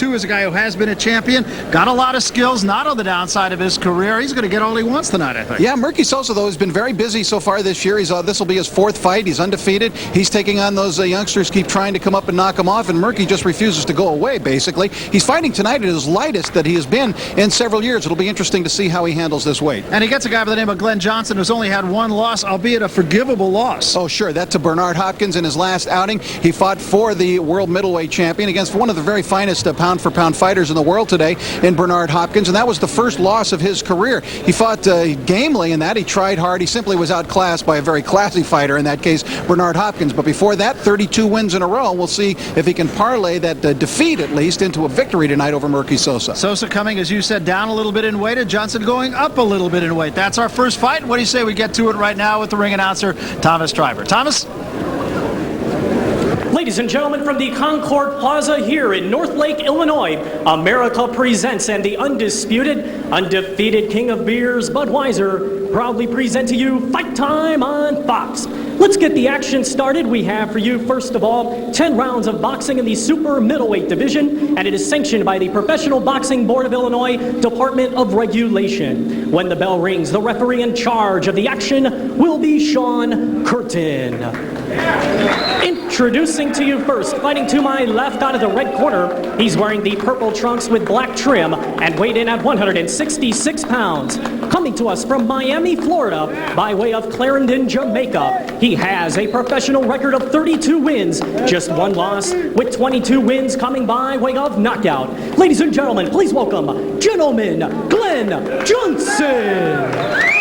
too, is a guy who has been a champion, got a lot of skills, not on the downside of his career. He's going to get all he wants tonight, I think. Yeah, Merqui Sosa, though, has been very busy so far this year. This will be his 4th fight. He's undefeated. He's taking on those youngsters, keep trying to come up and knock him off, and Merqui just refuses to go away, basically. He's fighting tonight at his lightest that he has been in several years. It'll be interesting to see how he handles this weight. And he gets a guy by the name of Glen Johnson, who's only had one loss, albeit a forgivable loss. Oh, sure. That to Bernard Hopkins in his last outing. He fought for the world middleweight champion against one of the very finest pound-for-pound fighters in the world today in Bernard Hopkins, and that was the first loss of his career. He fought gamely in that. He tried hard. He simply was outclassed by a very classy fighter, in that case, Bernard Hopkins. But before that, 32 wins in a row. We'll see if he can parlay that defeat, at least, into a victory tonight over Merqui Sosa. Sosa coming, as you said, down a little bit in weight, and Johnson going up a little bit in weight. That's our first fight. What do you say we get to it right now with the ring announcer, Thomas Driver? Thomas? Ladies and gentlemen, from the Concord Plaza here in North Lake, Illinois, America presents, and the undefeated king of beers, Budweiser, proudly present to you Fight Time on Fox. Let's get the action started. We have for you, first of all, 10 rounds of boxing in the super middleweight division, and it is sanctioned by the Professional Boxing Board of Illinois, Department of Regulation. When the bell rings, the referee in charge of the action will be Sean Curtin. Introducing to you first, fighting to my left out of the red corner, he's wearing the purple trunks with black trim and weighed in at 166 pounds. Coming to us from Miami, Florida, by way of Clarendon, Jamaica, he has a professional record of 32 wins, just one loss, with 22 wins coming by way of knockout. Ladies and gentlemen, please welcome, Gentleman Glen Johnson.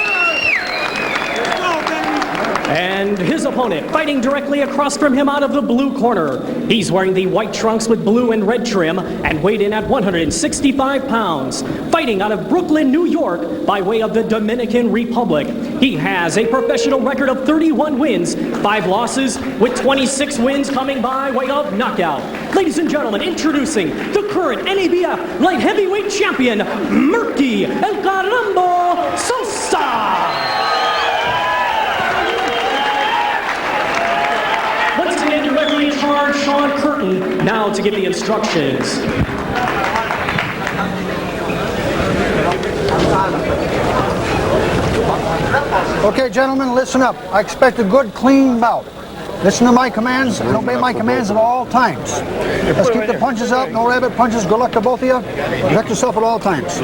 And his opponent, fighting directly across from him out of the blue corner. He's wearing the white trunks with blue and red trim and weighed in at 165 pounds. Fighting out of Brooklyn, New York, by way of the Dominican Republic. He has a professional record of 31 wins, 5 losses, with 26 wins coming by way of knockout. Ladies and gentlemen, introducing the current NABF light heavyweight champion, Merqui El Carambo Sosa. Charge Sean Curtin now to give the instructions. Okay, gentlemen, listen up. I expect a good, clean bout. Listen to my commands and obey my commands at all times. Let's keep the punches out, no rabbit punches. Good luck to both of you. Protect yourself at all times.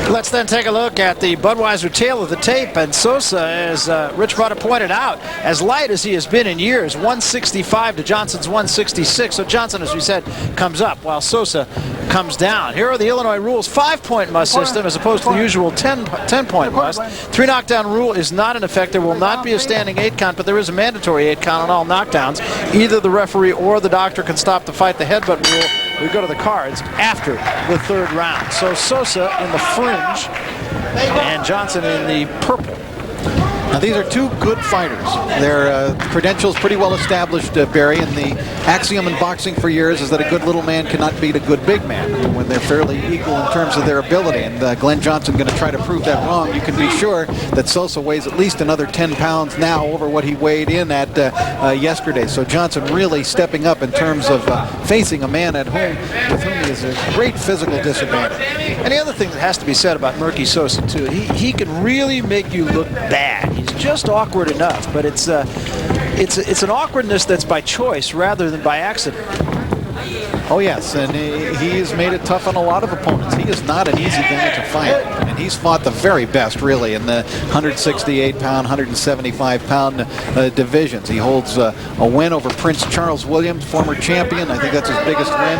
Let's then take a look at the Budweiser tail of the tape. And Sosa, as Rich Butter pointed out, as light as he has been in years, 165 to Johnson's 166. So Johnson, as we said, comes up while Sosa comes down. Here are the Illinois rules. 5-point must system as opposed to the usual 10-point must. 3 knockdown rule is not in effect. There will not be a standing 8 count, but there is a mandatory 8 count on all knockdowns. Either the referee or the doctor can stop the fight. The headbutt rule, we go to the cards after the 3rd round. So Sosa in the fringe and Johnson in the purple. Now, these are two good fighters. Their credentials pretty well established, Barry, and the axiom in boxing for years is that a good little man cannot beat a good big man when they're fairly equal in terms of their ability. And Glen Johnson going to try to prove that wrong. You can be sure that Sosa weighs at least another 10 pounds now over what he weighed in at yesterday. So Johnson really stepping up in terms of facing a man with whom he has a great physical disadvantage. And the other thing that has to be said about Merqui Sosa, too, he can really make you look bad. He's just awkward enough, but it's an awkwardness that's by choice rather than by accident. Oh yes, and he has made it tough on a lot of opponents. He is not an easy guy to fight, and he's fought the very best, really, in the 168-pound, 175-pound divisions. He holds a win over Prince Charles Williams, former champion. I think that's his biggest win.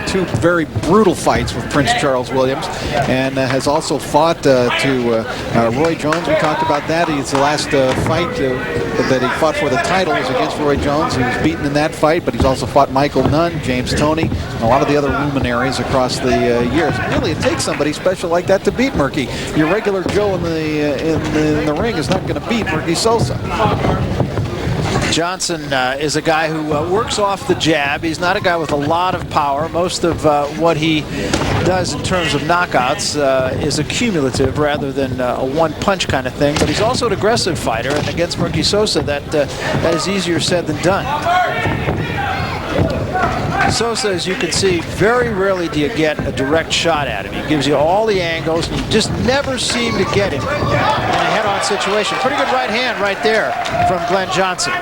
2 very brutal fights with Prince Charles Williams, and has also fought to Roy Jones. We talked about that. He's the last fight that he fought for the title was against Roy Jones. He was beaten in that fight, but he's also fought Michael Nunn, James Toney, and a lot of the other luminaries across the years. Really, it takes somebody special like that to beat Merqui. Your regular Joe in the ring is not going to beat Merqui Sosa. Johnson is a guy who works off the jab. He's not a guy with a lot of power. Most of what he does in terms of knockouts is accumulative rather than a one-punch kind of thing. But he's also an aggressive fighter, and against Merqui Sosa, that is easier said than done. Sosa, as you can see, very rarely do you get a direct shot at him. He gives you all the angles, and you just never seem to get him in a head-on situation. Pretty good right hand right there from Glen Johnson.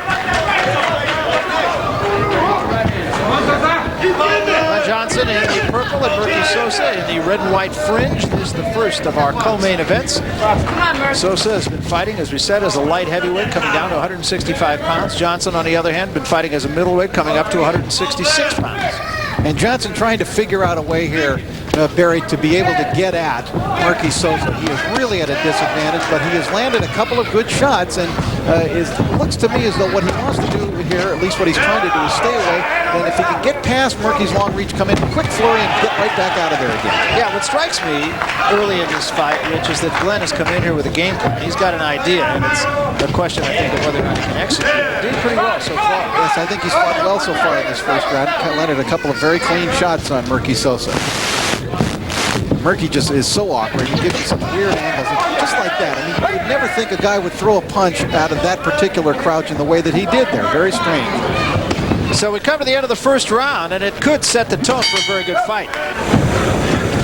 Glen Johnson in the purple and Merqui Sosa in the red and white fringe. This is the first of our co-main events. Sosa has been fighting, as we said, as a light heavyweight, coming down to 165 pounds. Johnson, on the other hand, been fighting as a middleweight, coming up to 166 pounds. And Johnson trying to figure out a way here, Barry, to be able to get at Merqui Sosa. He is really at a disadvantage, but he has landed a couple of good shots, and it looks to me as though what he wants to do here, at least what he's trying to do, is stay away. And if he can get past Merqui's long reach, come in, quick flurry, and get right back out of there again. Yeah, what strikes me early in this fight, Rich, is that Glen has come in here with a game plan. He's got an idea, and it's a question, I think, of whether or not he can execute. He did pretty well so far. Yes, I think he's fought well so far in this first round. Landed a couple of very clean shots on Merqui Sosa. Merqui just is so awkward. He gives you some weird angles, just like that. I mean, you would never think a guy would throw a punch out of that particular crouch in the way that he did there. Very strange. So we come to the end of the first round, and it could set the tone for a very good fight.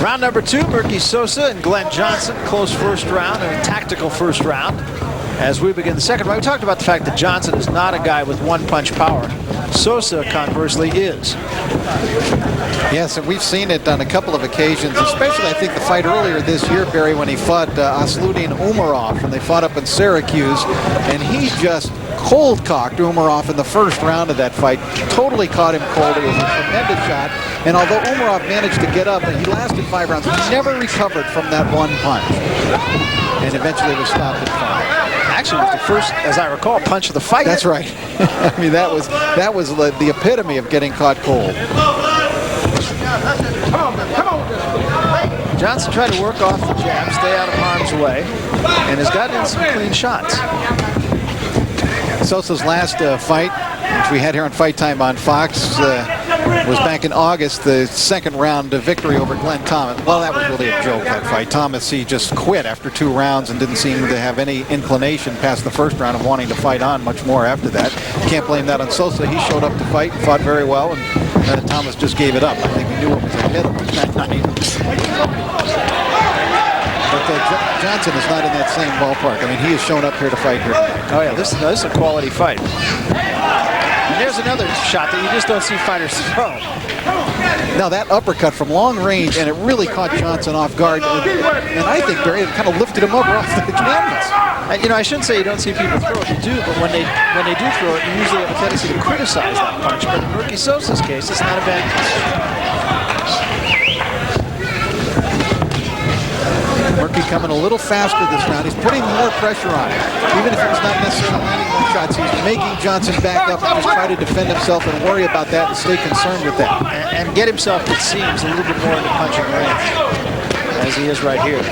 Round number 2, Merqui Sosa and Glen Johnson. Close first round and a tactical first round. As we begin the second round, we talked about the fact that Johnson is not a guy with one-punch power. Sosa, conversely, is. Yes, and we've seen it on a couple of occasions, especially I think the fight earlier this year, Barry, when he fought Asluddin Umarov, and they fought up in Syracuse, and he just cold-cocked Umarov in the first round of that fight. Totally caught him cold. It was a tremendous shot, and although Umarov managed to get up, and he lasted 5 rounds, he never recovered from that one punch, and eventually was stopped at 5. Actually, it was the first, as I recall, punch of the fight. That's right. I mean, that was the epitome of getting caught cold. Johnson tried to work off the jab, stay out of harm's way, and has gotten in some clean shots. Sosa's last fight, which we had here on Fight Time on Fox, was back in August, the second round victory over Glen Thomas. Well, that was really a joke, that fight. Thomas, he just quit after 2 rounds and didn't seem to have any inclination past the first round of wanting to fight on much more after that. Can't blame that on Sosa. He showed up to fight, fought very well, and Thomas just gave it up. I think he knew it was ahead of him that night. But Johnson is not in that same ballpark. I mean, he has shown up here to fight here tonight. Oh, yeah, this is a quality fight. And there's another shot that you just don't see fighters throw. Now, that uppercut from long range, and it really caught Johnson off guard. And I think, Barry, it kind of lifted him up off the canvas. You know, I shouldn't say you don't see people throw it. You do, but when they do throw it, you usually have a tendency to criticize that punch. But in Merqui Sosa's case, it's not a bad punch. Merqui coming a little faster this round. He's putting more pressure on him. Even if he's not necessarily landing more shots, he's making Johnson back up and just try to defend himself and worry about that and stay concerned with that. And get himself, it seems, a little bit more into punching range, as he is right here.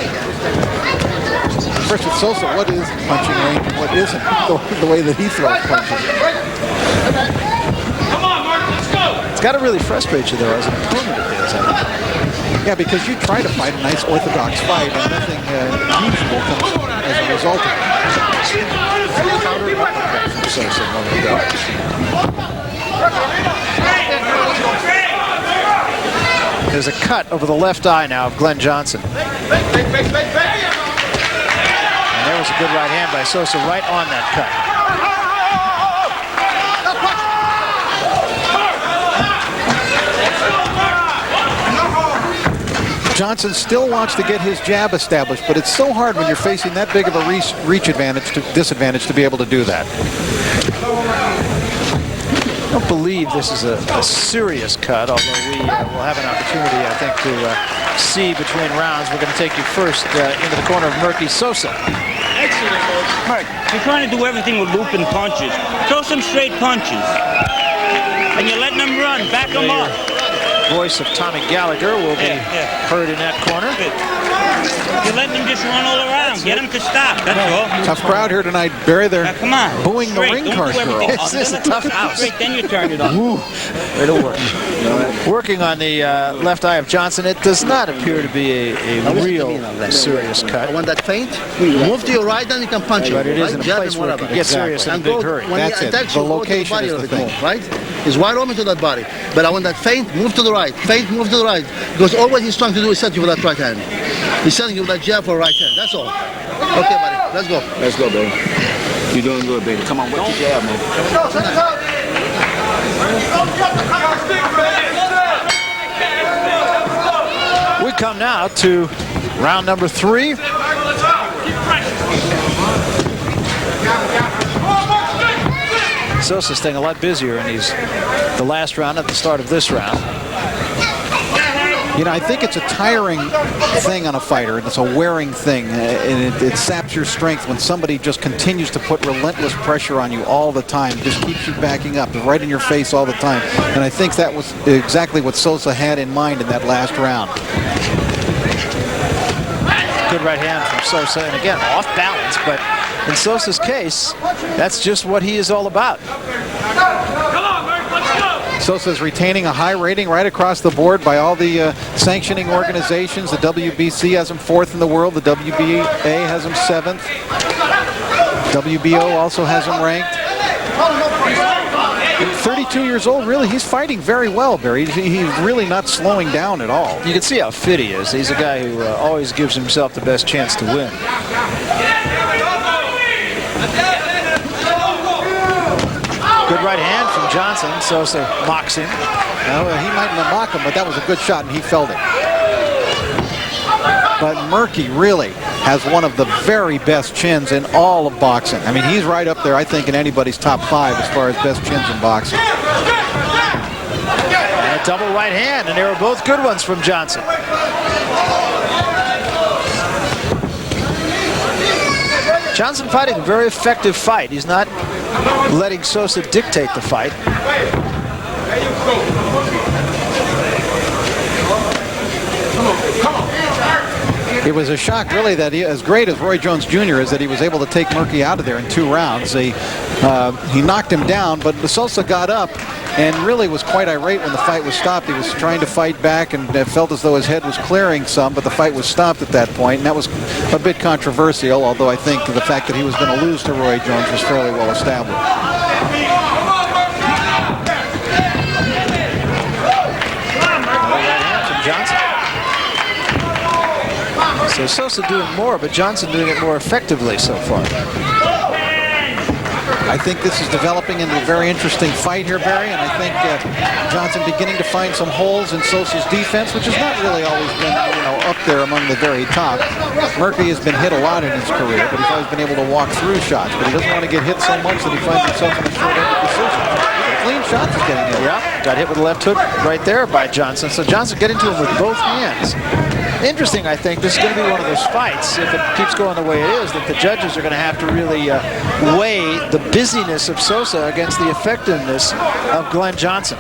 First with Sosa, what is punching range and what isn't, the way that he throws punches. Come on, Mark, let's go! It's got to really frustrate you, though, as an opponent of his, I think. Yeah, because you try to fight a nice orthodox fight and nothing unusual comes as a result of it. There's a cut over the left eye now of Glen Johnson. And there was a good right hand by Sosa right on that cut. Johnson still wants to get his jab established, but it's so hard when you're facing that big of a reach disadvantage to be able to do that. I don't believe this is a serious cut, although we will have an opportunity, I think, to see between rounds. We're going to take you first into the corner of Merqui Sosa. Excellent, Merq. You're trying to do everything with looping punches. Throw some straight punches. And you're letting them run. Back them up. Voice of Tommy Gallagher will be heard in that corner. You're letting them just run all around. Get them to stop. That's all. Tough crowd here tonight, Barry. They're come on. booing the ring card girl. This is a tough house. Straight, then you turn it on. It'll work. Working on the left eye of Johnson, it does not appear to be a real serious cut. When that feint, move to your right, then you can punch it. But it is in a place where it can get serious in a big hurry. That's it. The location is the thing. Right? He's wide open to that body. But I want that feint, move to the right. Feint, move to the right. Because all what he's trying to do is set you with that right hand. He's setting you with that jab for right hand. That's all. Okay, buddy. Let's go. Let's go, baby. You're doing good, baby. Come on, what's your jab, man? We come now to round number 3. Sosa staying a lot busier in the last round at the start of this round. You know, I think it's a tiring thing on a fighter, and it's a wearing thing, and it saps your strength when somebody just continues to put relentless pressure on you all the time, just keeps you backing up, right in your face all the time. And I think that was exactly what Sosa had in mind in that last round. Good right hand from Sosa, and again, off balance, but in Sosa's case, that's just what he is all about. Sosa's retaining a high rating right across the board by all the sanctioning organizations. The WBC has him 4th in the world. The WBA has him 7th. WBO also has him ranked. 32 years old, really, he's fighting very well, Barry. He's really not slowing down at all. You can see how fit he is. He's a guy who always gives himself the best chance to win. Good right hand from Johnson. Sosa mocks him. Well, he might not mock him, but that was a good shot, and he felt it. But Merqui really has one of the very best chins in all of boxing. I mean, he's right up there, I think, in anybody's top 5 as far as best chins in boxing. And a double right hand, and they were both good ones from Johnson. Johnson fighting a very effective fight. He's not letting Sosa dictate the fight. It was a shock, really, that he, as great as Roy Jones Jr. is, that he was able to take Merqui out of there in 2 rounds. He knocked him down, but Sosa got up and really was quite irate when the fight was stopped. He was trying to fight back and felt as though his head was clearing some, but the fight was stopped at that point, and that was a bit controversial, although I think the fact that he was going to lose to Roy Jones was fairly well established. Johnson. So Sosa doing more, but Johnson doing it more effectively so far. I think this is developing into a very interesting fight here, Barry, and I think Johnson beginning to find some holes in Sosa's defense, which has not really always been, up there among the very top. Merqui has been hit a lot in his career, but he's always been able to walk through shots, but he doesn't want to get hit so much that he finds himself in a short-ended position. Clean shots is getting hit. Yeah, got hit with a left hook right there by Johnson. So Johnson getting to him with both hands. Interesting, I think. This is going to be one of those fights, if it keeps going the way it is, that the judges are going to have to really weigh the busyness of Sosa against the effectiveness of Glen Johnson.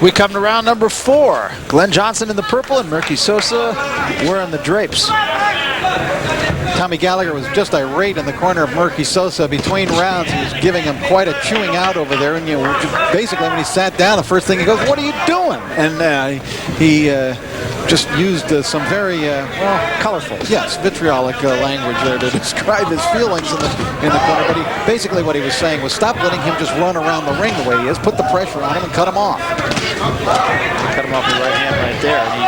We come to round number 4. Glen Johnson in the purple and Merqui Sosa wearing the drapes. Tommy Gallagher was just irate in the corner of Merqui Sosa. Between rounds, he was giving him quite a chewing out over there. And basically, when he sat down, the first thing he goes, "What are you doing?" And he just used some very colorful, yes, vitriolic language there to describe his feelings in the corner. But basically, what he was saying was, "Stop letting him just run around the ring the way he is. Put the pressure on him and cut him off." Cut him off with the right hand right there, and he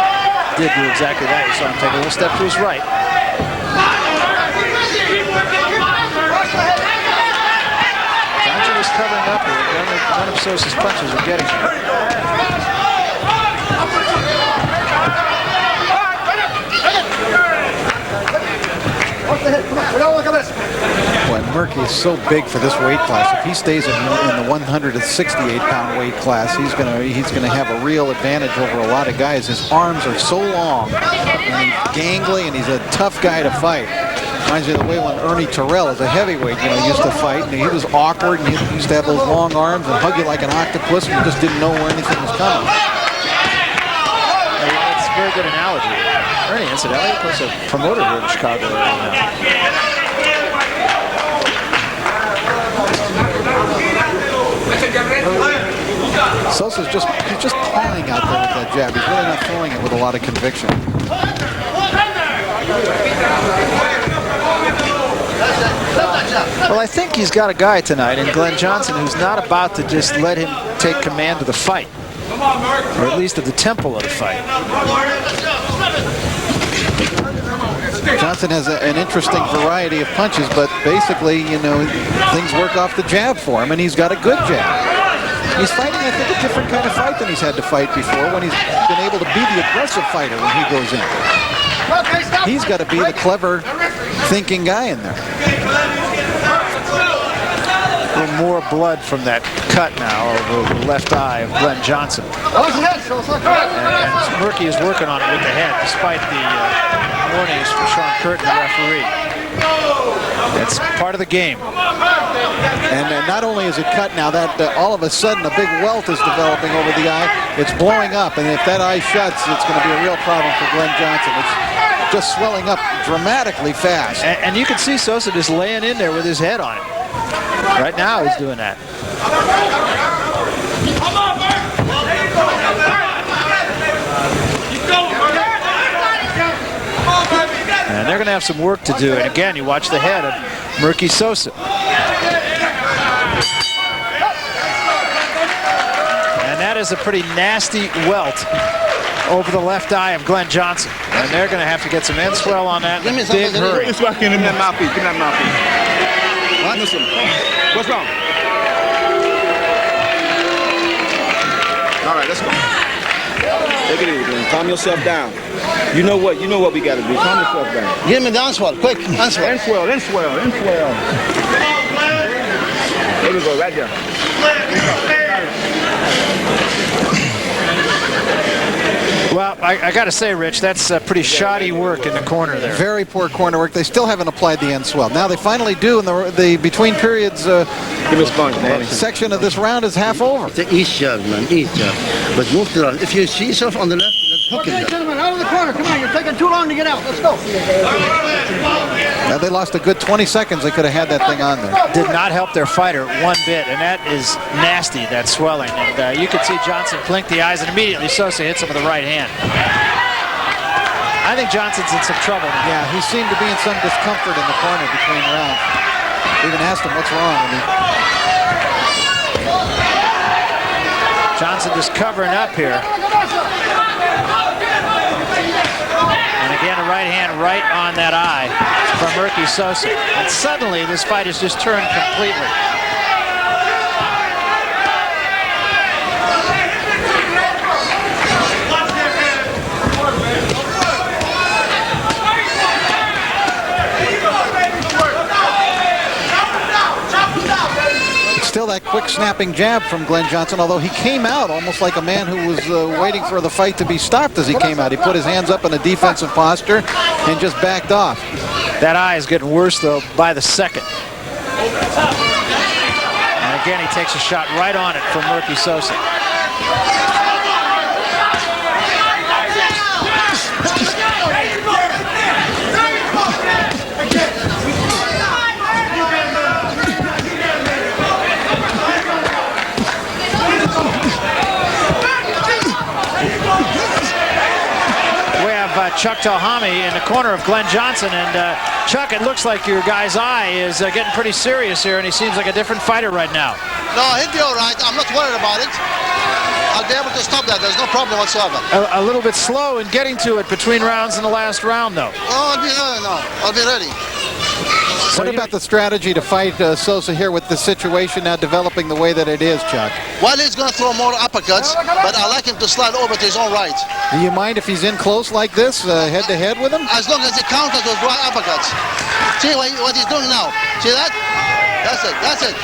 did do exactly that. You saw him take a little step to his right. Johnson is covering up here. None of Sosa's punches are getting him. Well, Merqui is so big for this weight class. If he stays in the 168-pound weight class, he's gonna have a real advantage over a lot of guys. His arms are so long, and he's gangly, and he's a tough guy to fight. Reminds me of the way when Ernie Terrell, as a heavyweight, used to fight, and he was awkward, and he used to have those long arms and hug you like an octopus, and you just didn't know where anything was coming. That's a very good analogy. Ernie, incidentally, of course, a promoter here in Chicago right now. Sosa's just pawing out there with that jab. He's really not throwing it with a lot of conviction. Well, I think he's got a guy tonight in Glen Johnson who's not about to just let him take command of the fight, or at least of the tempo of the fight. Johnson has an interesting variety of punches, but basically, you know, things work off the jab for him, and he's got a good jab. He's fighting, I think, a different kind of fight than he's had to fight before, when he's been able to be the aggressive fighter when he goes in. He's got to be the clever, thinking guy in there. A little more blood from that cut now over the left eye of Glen Johnson. And Merqui is working on it with the head, despite the warnings from Sean Curtin, the referee. It's part of the game. And not only is it cut now, that all of a sudden a big welt is developing over the eye. It's blowing up, and if that eye shuts, it's going to be a real problem for Glen Johnson. It's just swelling up dramatically fast. And you can see Sosa just laying in there with his head on it. Right now he's doing that. And they're going to have some work to do. And again, you watch the head of Merqui Sosa. And that is a pretty nasty welt over the left eye of Glen Johnson. And they're going to have to get some end swell on that in a big hurry. Give me that mouthpiece. Give me that mouthpiece. What? Listen. What's wrong? All right, let's go. Take it easy, Glenn. Calm yourself down. You know what we got to do. Calm yourself down. Give me the answer, quick, answer. Inswell. There we go, right there. Well, I got to say, Rich, that's pretty shoddy work in the corner there. Very poor corner work. They still haven't applied the end swell. Now they finally do, and the between periods Give me a sponge, man. section of this round is half over. It's an east jab, man, east jab. But move to the right. If you see yourself on the left, let's hook Okay, it. gentlemen, out of the corner. Come on, you're taking too long to get out. Let's go. Now they lost a good 20 seconds. They could have had that thing on there. Did not help their fighter one bit, and that is nasty, that swelling. And you could see Johnson blink the eyes, and immediately Sosa hits him with the right hand. I think Johnson's in some trouble. Yeah, he seemed to be in some discomfort in the corner between rounds. Even asked him what's wrong with him. Johnson just covering up here. And again, a right hand right on that eye from Merqui Sosa. And suddenly, this fight has just turned completely. Still that quick snapping jab from Glen Johnson, although he came out almost like a man who was waiting for the fight to be stopped as he came out. He put his hands up in a defensive posture and just backed off. That eye is getting worse, though, by the second. And again, he takes a shot right on it from Merqui Sosa. Chuck Talhami in the corner of Glen Johnson, and Chuck, it looks like your guy's eye is getting pretty serious here, and he seems like a different fighter right now. No, he'll be all right. I'm not worried about it. I'll be able to stop that. There's no problem whatsoever. A little bit slow in getting to it between rounds in the last round, though. Oh, I'll be ready. What about the strategy to fight Sosa here with the situation now developing the way that it is, Chuck? Well, he's going to throw more uppercuts, but I like him to slide over to his own right. Do you mind if he's in close like this, head-to-head with him? As long as he counters those right uppercuts. See what he's doing now? See that? That's it.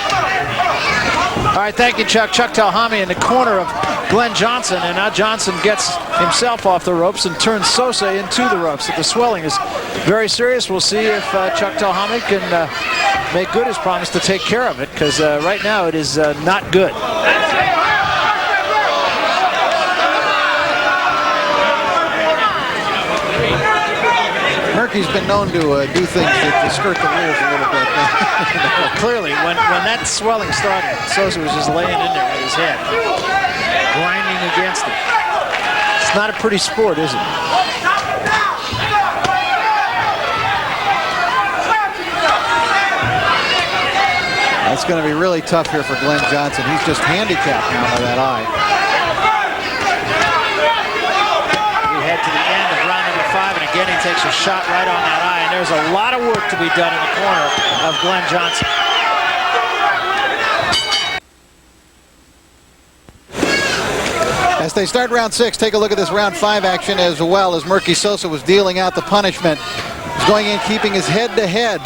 All right, thank you, Chuck. Chuck Talhami in the corner of Glen Johnson, and now Johnson gets himself off the ropes and turns Sosa into the ropes. The swelling is very serious. We'll see if Chuck Talhami can make good his promise to take care of it, because right now it is not good. Merqui's been known to do things to skirt the rules a little bit. Well, clearly, when that swelling started, Sosa was just laying in there with his head, grinding against it. It's not a pretty sport, is it? That's going to be really tough here for Glen Johnson. He's just handicapped now by that eye. We head to the end of round number 5, and again he takes a shot right on that eye, and there's a lot of work to be done in the corner of Glen Johnson. As they start round 6, take a look at this round 5 action as well, as Merqui Sosa was dealing out the punishment. He's going in, keeping his head-to-head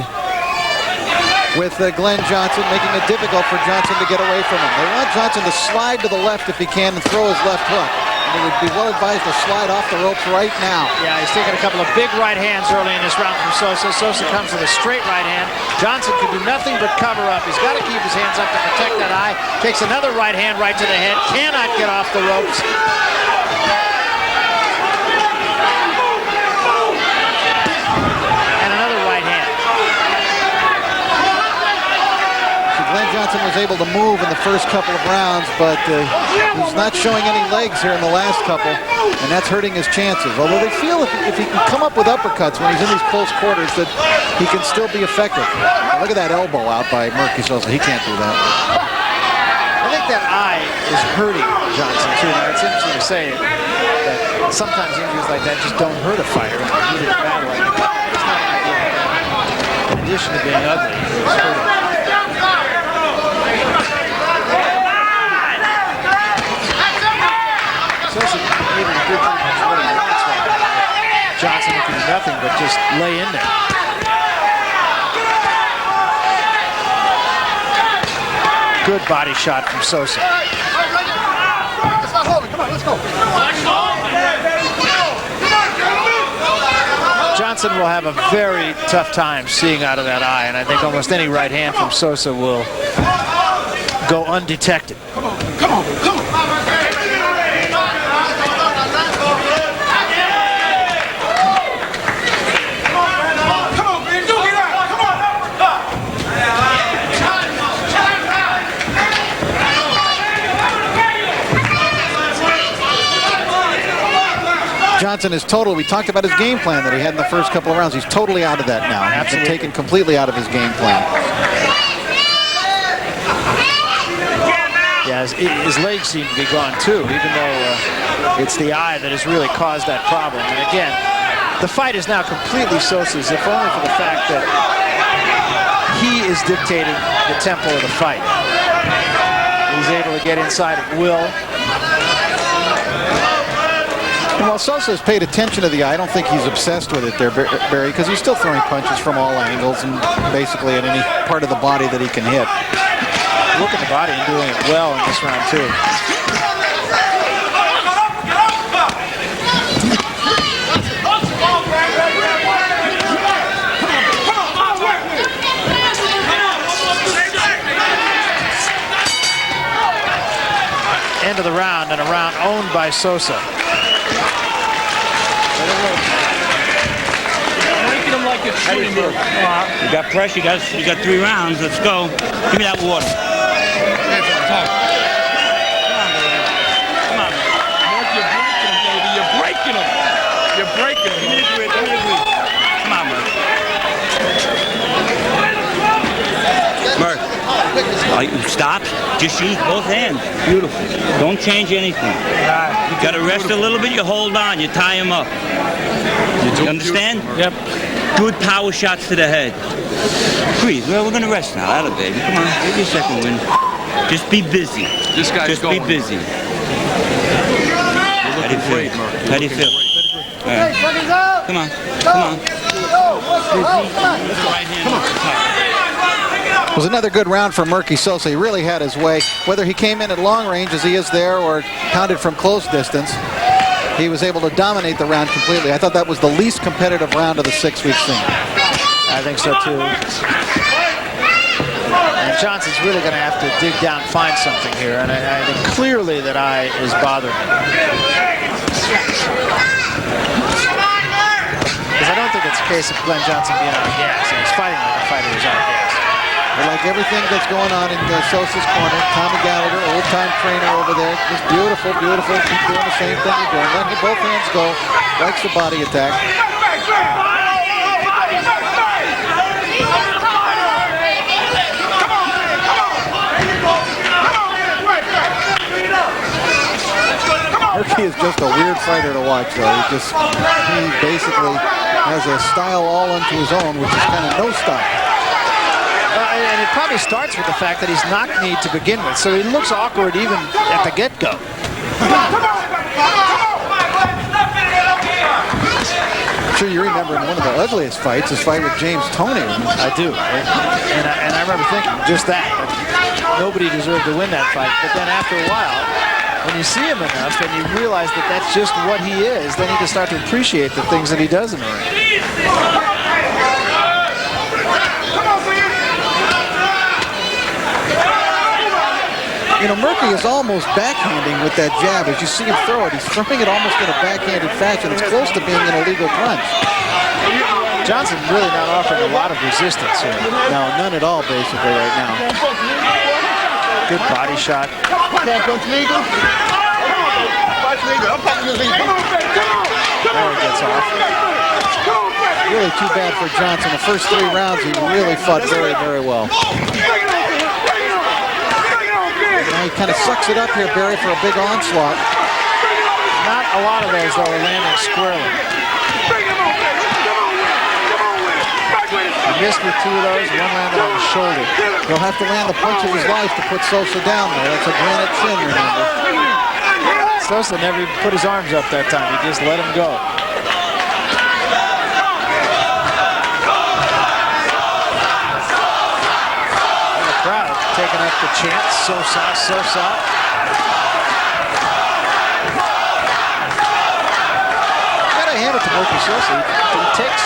with Glen Johnson, making it difficult for Johnson to get away from him. They want Johnson to slide to the left if he can and throw his left hook. And he would be well advised to slide off the ropes right now. Yeah, he's taking a couple of big right hands early in this round from Sosa. Sosa comes with a straight right hand. Johnson can do nothing but cover up. He's got to keep his hands up to protect that eye. Takes another right hand right to the head. Cannot get off the ropes. And another right hand. Glen Johnson was able to move in the first couple of rounds, but he's not showing any legs here in the last couple, and that's hurting his chances. Although they feel if he can come up with uppercuts when he's in these close quarters, that he can still be effective. Look at that elbow out by Merqui Sosa. He can't do that. I think that eye is hurting Johnson, too. Now, it's interesting to say that sometimes injuries like that just don't hurt a fighter in a heated battle. It's not, in addition to being ugly, it's hurting. Sosa able to do pretty much what he wants right now. Johnson can do nothing but just lay in there. Good body shot from Sosa. It's not holding. Come on, let's go. Johnson will have a very tough time seeing out of that eye, and I think almost any right hand from Sosa will go undetected. Come on, come on, come on. Johnson is total. We talked about his game plan that he had in the first couple of rounds. He's totally out of that now. He's been taken completely out of his game plan. Yeah, his legs seem to be gone too, even though it's the eye that has really caused that problem. And again, the fight is now completely Sosa's, if only for the fact that he is dictating the tempo of the fight. He's able to get inside at will. And while Sosa has paid attention to the eye, I don't think he's obsessed with it there, Barry, because he's still throwing punches from all angles and basically at any part of the body that he can hit. Look at the body and doing it well in this round, too. End of the round, and a round owned by Sosa. You got pressure, you got 3 rounds. Let's go. Give me that water. Come on, baby. You're breaking him. You're breaking him. Give me the grip. Come on, Merq. Merq. Stop. Just use both hands. Beautiful. Don't change anything. You got to rest a little bit. You hold on. You tie him up. You understand? Yep. Good power shots to the head. Breathe. Well, we're going to rest now. Atta baby. Come on. Give me a second win. Just be busy. This guy's Just be busy. How do you feel? How do you feel? Right. Come on. Come on. It was another good round for Merqui Sosa. He really had his way. Whether he came in at long range as he is there or pounded from close distance, he was able to dominate the round completely. I thought that was the least competitive round of the 6 we've seen. I think so, too. And Johnson's really going to have to dig down and find something here. And I think clearly that eye is bothering him. Because I don't think it's a case of Glen Johnson being out of gas. He's fighting like a fighter who's out of gas. But like everything that's going on in Sosa's corner, Tommy Gallagher, old-time trainer over there, just beautiful, beautiful. Keep doing the same thing you're doing. Letting both hands go. Likes the body attack. Merqui is just a weird fighter to watch, though. He basically has a style all unto his own, which is kind of no style. And it probably starts with the fact that he's knock-kneed to begin with, so he looks awkward even at the get-go. I'm sure you remember in one of the ugliest fights, his fight with James Toney. I do. And I remember thinking just that. Nobody deserved to win that fight. But then after a while, when you see him enough and you realize that that's just what he is, then you can start to appreciate the things that he does in the ring. You know, Merqui is almost backhanding with that jab. As you see him throw it, he's throwing it almost in a backhanded fashion. It's close to being an illegal punch. Johnson really not offering a lot of resistance here. No, none at all, basically, right now. Good body shot. There he gets off. Really too bad for Johnson. The first 3 rounds, he really fought very, very well. Now he kind of sucks it up here, Barry, for a big onslaught. Not a lot of those, though, are landing squarely. He missed with 2 of those, 1 landed on the shoulder. He'll have to land the punch of his life to put Sosa down there. That's a granite chin, remember. Sosa never even put his arms up that time. He just let him go. Crowd taking up the chant, Sosa, Sosa. Gotta hand it to Merqui Sosa. He takes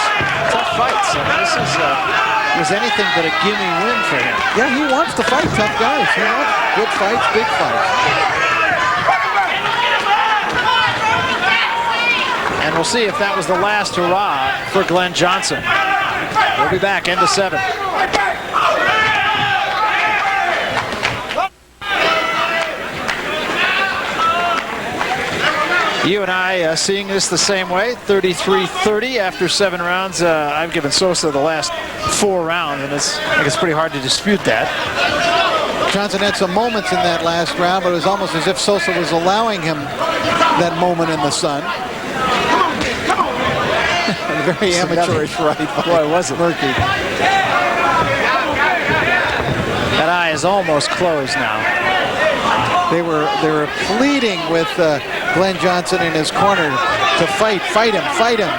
tough fights. I mean, this is anything but a gimme win for him. Yeah, he wants to fight tough guys. He wants good fights, big fights. And we'll see if that was the last hurrah for Glen Johnson. We'll be back into 7. You and I seeing this the same way, 33-30 after 7 rounds. I've given Sosa the last 4 rounds, and I think it's pretty hard to dispute that. Johnson had some moments in that last round, but it was almost as if Sosa was allowing him that moment in the sun. A very amateurish right. Boy, was it. Merqui. That eye is almost closed now. They were pleading with Glen Johnson in his corner to fight him.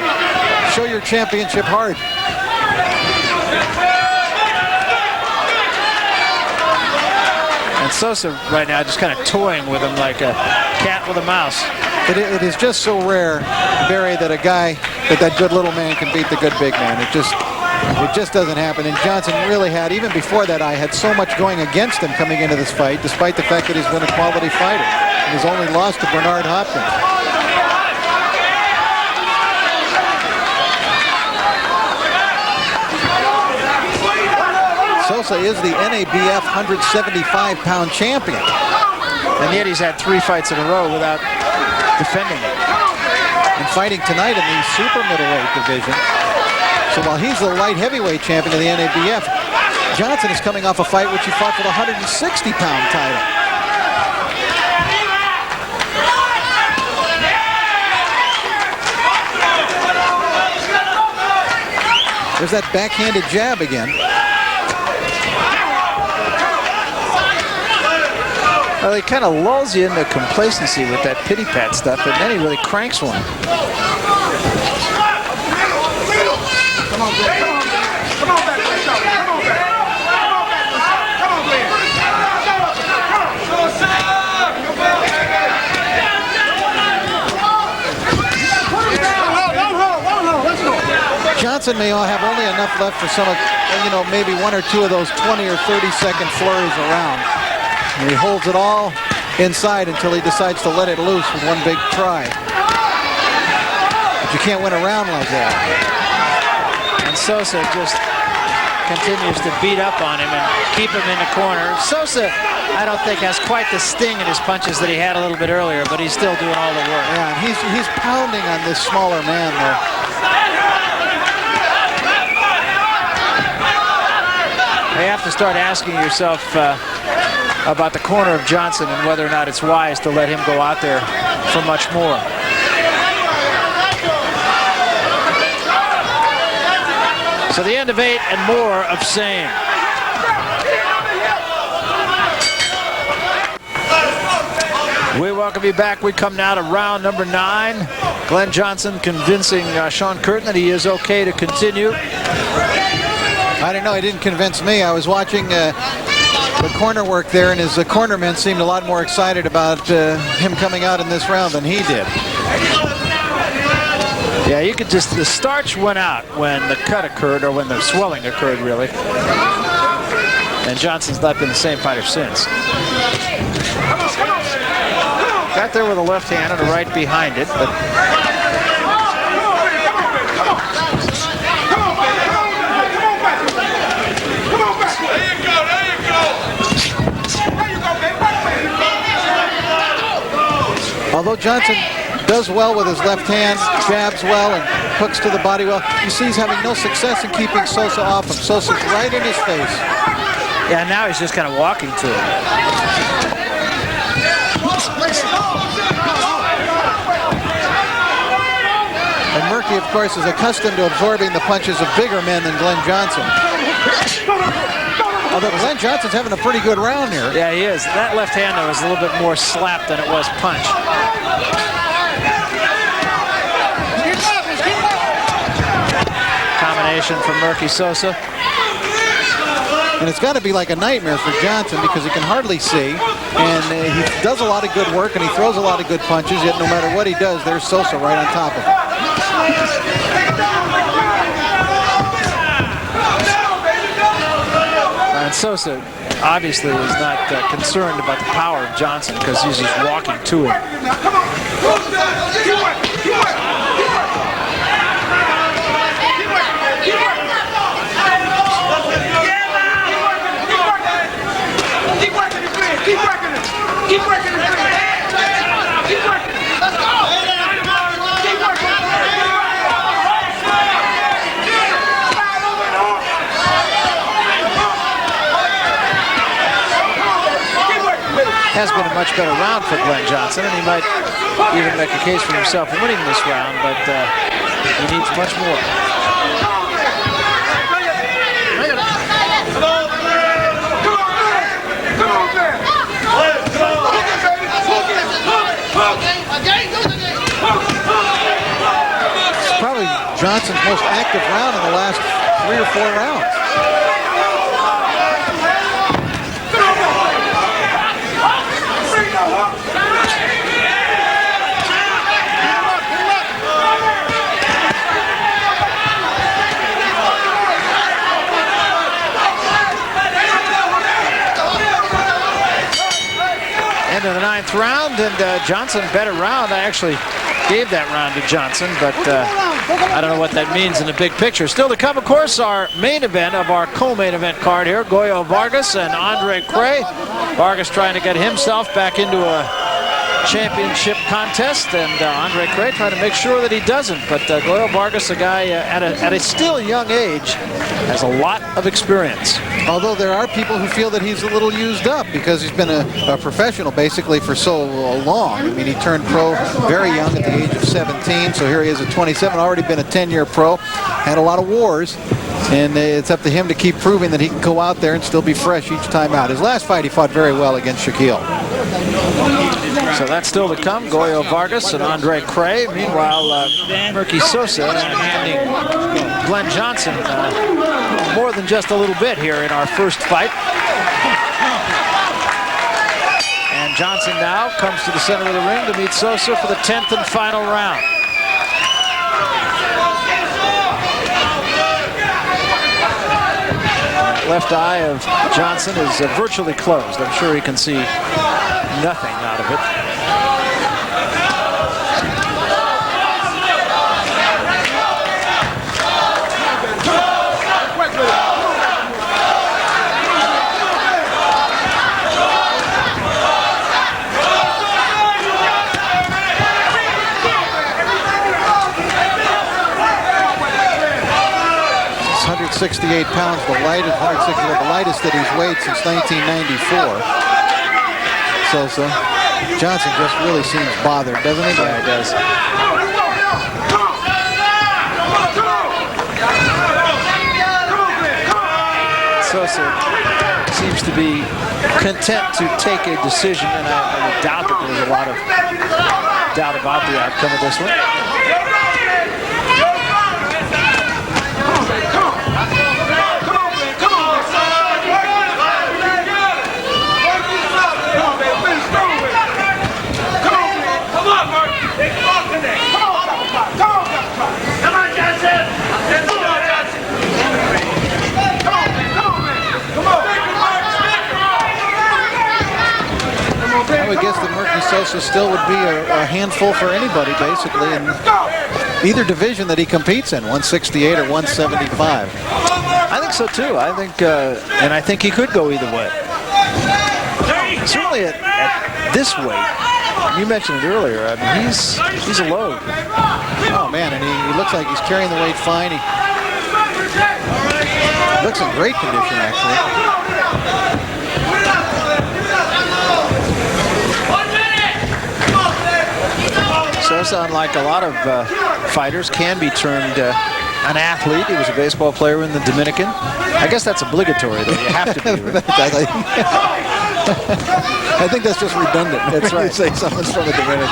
Show your championship heart. And Sosa right now just kind of toying with him like a cat with a mouse. It is just so rare, Barry, that a guy, that good little man can beat the good big man. It just doesn't happen. And Johnson really had, even before that eye, had so much going against him coming into this fight, despite the fact that he's been a quality fighter. He's only lost to Bernard Hopkins. Sosa is the NABF 175-pound champion. And yet he's had 3 fights in a row without defending it. And fighting tonight in the super middleweight division. So while he's the light heavyweight champion of the NABF, Johnson is coming off a fight which he fought for the 160-pound title. There's that backhanded jab again. Well, he kind of lulls you into complacency with that pity pat stuff, and then he really cranks one. Come on, Glen. Come on back. Come on back. Come on, Glen. Johnson may have only enough left for some of, maybe 1 or 2 of those 20 or 30-second flurries around. And he holds it all inside until he decides to let it loose with one big try. But you can't win a round like that. And Sosa just continues to beat up on him and keep him in the corner. Sosa, I don't think, has quite the sting in his punches that he had a little bit earlier, but he's still doing all the work. Yeah, and he's pounding on this smaller man, though. You have to start asking yourself, about the corner of Johnson and whether or not it's wise to let him go out there for much more. So the end of 8 and more of same. We welcome you back. We come now to round number 9. Glen Johnson convincing Sean Curtin that he is okay to continue. I don't know. He didn't convince me. I was watching the corner work there, and his cornermen seemed a lot more excited about him coming out in this round than he did. Yeah, you could just, the starch went out when the cut occurred, or when the swelling occurred, really. And Johnson's not been the same fighter since. Got there with a left hand and a right behind it, but although Johnson does well with his left hand, jabs well, and hooks to the body well, you see he's having no success in keeping Sosa off him. Sosa's right in his face. yeah, now he's just kind of walking to it. And Merqui, of course, is accustomed to absorbing the punches of bigger men than Glen Johnson. Although Glen Johnson's having a pretty good round here. Yeah, he is. That left hand, though, was a little bit more slap than it was punch. Combination from Merqui Sosa. And it's got to be like a nightmare for Johnson because he can hardly see. And he does a lot of good work and he throws a lot of good punches, yet no matter what he does, there's Sosa right on top of him. And Sosa obviously is not concerned about the power of Johnson because he's just walking to him. Keep working it. Keep working it. Keep working it. Let's go. Keep working it. Has been a much better round for Glen Johnson, and he might even make a case for himself winning this round, but he needs much more. It's probably Johnson's most active round in the last 3 or 4 rounds. End of the 9th round, and Johnson better round. I actually gave that round to Johnson, but I don't know what that means in the big picture. Still to come, of course, our main event of our co-main event card here, Goyo Vargas and Andre Cray. Vargas trying to get himself back into a championship contest, and Andre Cray trying to make sure that he doesn't. But Goyo Vargas, a guy at a still young age, has a lot of experience. Although there are people who feel that he's a little used up because he's been a professional basically for so long. I mean, he turned pro very young at the age of 17, so here he is at 27, already been a 10-year pro, had a lot of wars, and it's up to him to keep proving that he can go out there and still be fresh each time out. His last fight, he fought very well against Shaquille. So that's still to come, Goyo Vargas and Andre Cray. Meanwhile, Merqui Sosa handing Glen Johnson more than just a little bit here in our first fight. And Johnson now comes to the center of the ring to meet Sosa for the 10th and final round. Left eye of Johnson is virtually closed. I'm sure he can see nothing out of it. He's 168 pounds, the lightest that he's weighed since 1994. Sosa. Johnson just really seems bothered, doesn't he? Yeah, he does. Sosa seems to be content to take a decision, and I would doubt that there's a lot of doubt about the outcome of this one. I would guess that Merqui Sosa still would be a handful for anybody, basically, in either division that he competes in, 168 or 175. I think so too. I think, and I think he could go either way. Certainly at this weight, you mentioned it earlier. I mean, he's a load. Oh man, and he looks like he's carrying the weight fine. He looks in great condition, actually. Sosa, unlike a lot of fighters, can be termed an athlete. He was a baseball player in the Dominican. I guess that's obligatory, though. You have to be. Right? I think that's just redundant. That's right. You say someone's from the Dominican.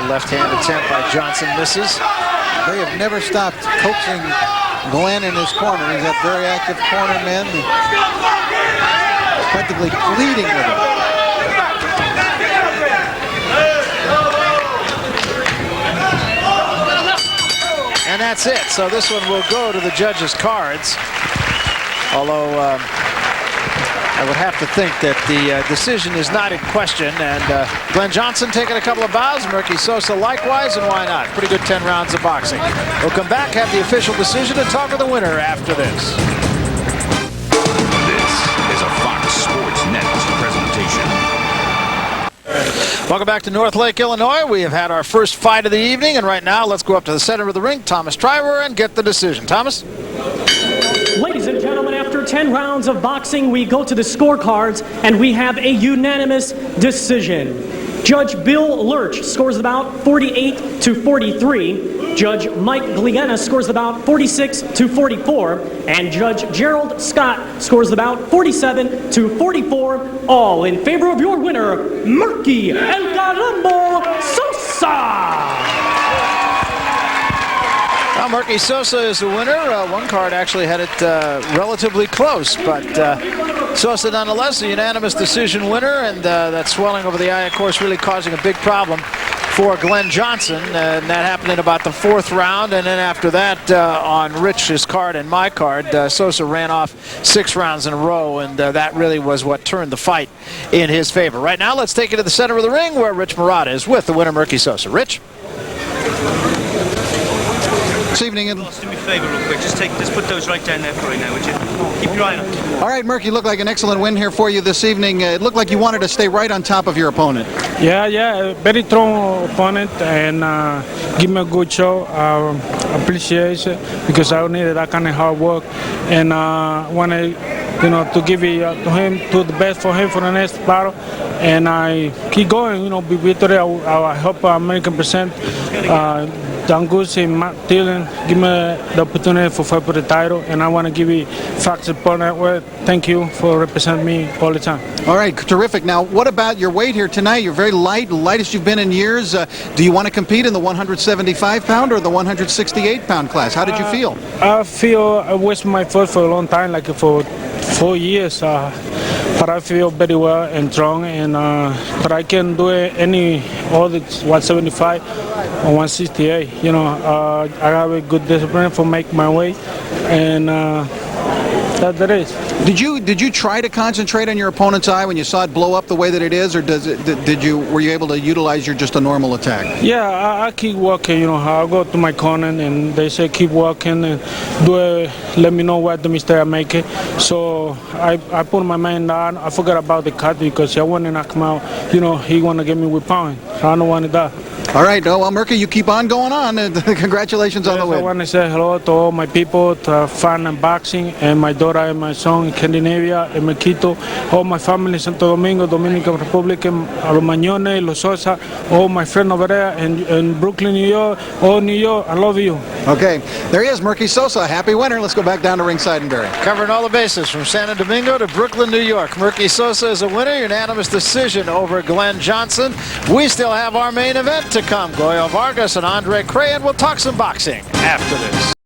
Left-hand attempt by Johnson misses. They have never stopped coaxing Glen in his corner. He's got very active corner men. Practically pleading with him. And that's it. So this one will go to the judges' cards. Although I would have to think that the decision is not in question. And Glen Johnson taking a couple of bows, Merqui Sosa likewise, and why not? Pretty good 10 rounds of boxing. We'll come back, have the official decision, and talk with the winner after this. This is a Fox Sports Net presentation. Welcome back to North Lake, Illinois. We have had our first fight of the evening, and right now let's go up to the center of the ring, Thomas Triver, and get the decision. Thomas? Ladies and gentlemen, after 10 rounds of boxing, we go to the scorecards, and we have a unanimous decision. Judge Bill Lurch scores about 48-43. Judge Mike Gliena scores about 46-44. And Judge Gerald Scott scores about 47-44. All in favor of your winner, Merqui El Caramba Sosa. Well, Merqui Sosa is the winner. One card actually had it relatively close, but Sosa nonetheless a unanimous decision winner, and that swelling over the eye, of course, really causing a big problem for Glen Johnson, and that happened in about the 4th round, and then after that on Rich's card and my card, Sosa ran off 6 rounds in a row, and that really was what turned the fight in his favor. Right now, let's take it to the center of the ring where Rich Murata is with the winner, Merqui Sosa. Rich? This evening. Do me a favor real quick. Just put those right down there for right now, would you? Keep your eye on them. All right, Merqui, looked like an excellent win here for you this evening. It looked like you wanted to stay right on top of your opponent. Yeah, very strong opponent, and give me a good show. Appreciate it because I needed that kind of hard work, and want to, to give it to him, do the best for him for the next battle, and I keep going. Be victory. I help American Percent. Dangus and Matt Dillon give me the opportunity for fight for the title, and I want to give you Fox Support Network. Thank you for representing me all the time. All right, terrific. Now, what about your weight here tonight? You're very light, lightest you've been in years. Do you want to compete in the 175-pound or the 168-pound class? How did you feel? I feel I was my foot for a long time, like for 4 years. But I feel very well and strong, and but I can do all the 175 or 168. I have a good discipline for make my way, and that there is. Did you try to concentrate on your opponent's eye when you saw it blow up the way that it is, or were you able to utilize your just a normal attack? Yeah, I keep walking. You know, I go to my corner and they say keep walking and let me know what the mistake I make it. So I put my man down. I forgot about the cut because I want to knock him out. You know, he want to get me with power. So I don't want that. All right, well, Merqui, you keep on going on, and congratulations on the win. I want to say hello to all my people, to fan and boxing, and my daughter and my son in Scandinavia, in Mequito, all my family in Santo Domingo, Dominican Republic, los Mañones, los Sosa, all my friends over there in Brooklyn, New York, all New York, I love you. Okay, there he is, Merqui Sosa, happy winner. Let's go back down to ringside and Barry. Covering all the bases from Santo Domingo to Brooklyn, New York. Merqui Sosa is a winner, unanimous decision over Glen Johnson. We still have our main event to come. Goyo Vargas and Andre Cray, and we'll talk some boxing after this.